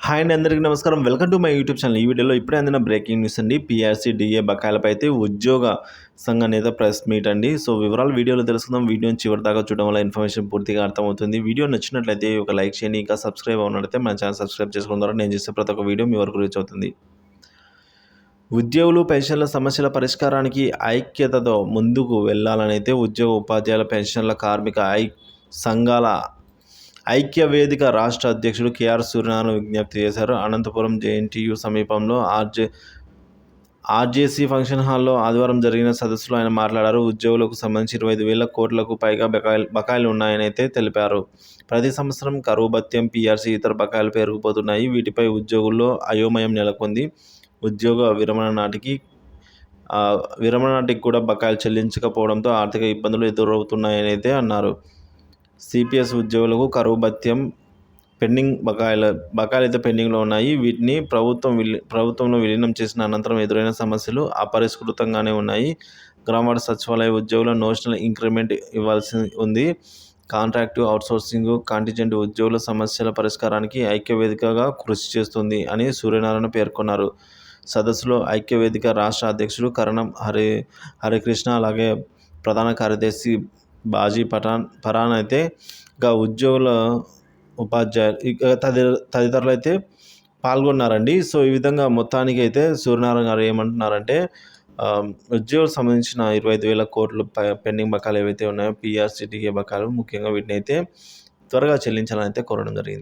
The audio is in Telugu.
హాయ్ అండి, అందరికీ నమస్కారం. Welcome to my YouTube channel. ఈ వీడియోలో ఇప్పుడే అందిన బ్రేకింగ్ న్యూస్ అండి. పీఆర్సీ డిఏ బకాయిలపై అయితే ఉద్యోగ సంఘ నేత ప్రెస్ మీట్ అండి. సో వివరాలు వీడియోలో తెలుసుకుందాం. వీడియోని చివరి దాకా చూడడం వల్ల ఇన్ఫర్మేషన్ పూర్తిగా అర్థమవుతుంది. వీడియో నచ్చినట్లయితే ఒక లైక్ చేయండి. ఇంకా సబ్స్క్రైబ్ అవ్వనట్లయితే మన ఛానల్ సబ్స్క్రైబ్ చేసుకోవడం ద్వారా నేను చేసే ప్రతి ఒక్క వీడియో మీ వరకు రీచ్ అవుతుంది. ఉద్యోగులు పెన్షన్ల సమస్యల పరిష్కారానికి ఐక్యతతో ముందుకు వెళ్లాలని అయితే ఉద్యోగ ఉపాధ్యాయుల పెన్షన్ల కార్మిక సంఘాల ఐక్య వేదిక రాష్ట్ర అధ్యక్షుడు కేఆర్ సూర్యనారాయణ విజ్ఞప్తి చేశారు. అనంతపురం జేఎన్టీయూ సమీపంలో ఆర్జేసీ ఫంక్షన్ హాల్లో ఆదివారం జరిగిన సదస్సులో ఆయన మాట్లాడారు. ఉద్యోగులకు సంబంధించి 25,000 కోట్లకు పైగా బకాయిలు ఉన్నాయని అయితే తెలిపారు. ప్రతి సంవత్సరం కరువు భత్యం, పీఆర్సీ ఇతర బకాయిలు పెరిగిపోతున్నాయి. వీటిపై ఉద్యోగుల్లో అయోమయం నెలకొంది. ఉద్యోగ విరమణ నాటికి కూడా బకాయిలు చెల్లించకపోవడంతో ఆర్థిక ఇబ్బందులు ఎదురవుతున్నాయని అయితే అన్నారు. సిపిఎస్ ఉద్యోగులకు కరువు భత్యం పెండింగ్ బకాయిలు అయితే పెండింగ్లో ఉన్నాయి. వీటిని ప్రభుత్వంలో విలీనం చేసిన అనంతరం ఎదురైన సమస్యలు అపరిష్కృతంగానే ఉన్నాయి. గ్రామ సచివాలయ ఉద్యోగుల నోషనల్ ఇంక్రిమెంట్ ఇవ్వాల్సి ఉంది. కాంట్రాక్టు, అవుట్సోర్సింగ్, కాంటిజెంట్ ఉద్యోగుల సమస్యల పరిష్కారానికి ఐక్యవేదికగా కృషి చేస్తుంది అని సూర్యనారాయణ పేర్కొన్నారు. సదస్సులో ఐక్యవేదిక రాష్ట్ర అధ్యక్షుడు కరణం హరికృష్ణ, అలాగే ప్రధాన కార్యదర్శి బాజీ పరాన్ అయితే ఉద్యోగుల ఉపాధ్యాయులు తదితరులు అయితే పాల్గొన్నారండి. సో ఈ విధంగా మొత్తానికి అయితే సూర్యనారాయణ గారు ఏమంటున్నారంటే, ఉద్యోగులకు సంబంధించిన 25,000 కోట్లు పెండింగ్ బకాయిలు ఏవైతే ఉన్నాయో, పీఆర్సీ డిఏ బకాయిలు ముఖ్యంగా వీటిని అయితే త్వరగా చెల్లించాలని అయితే కోరడం జరిగింది.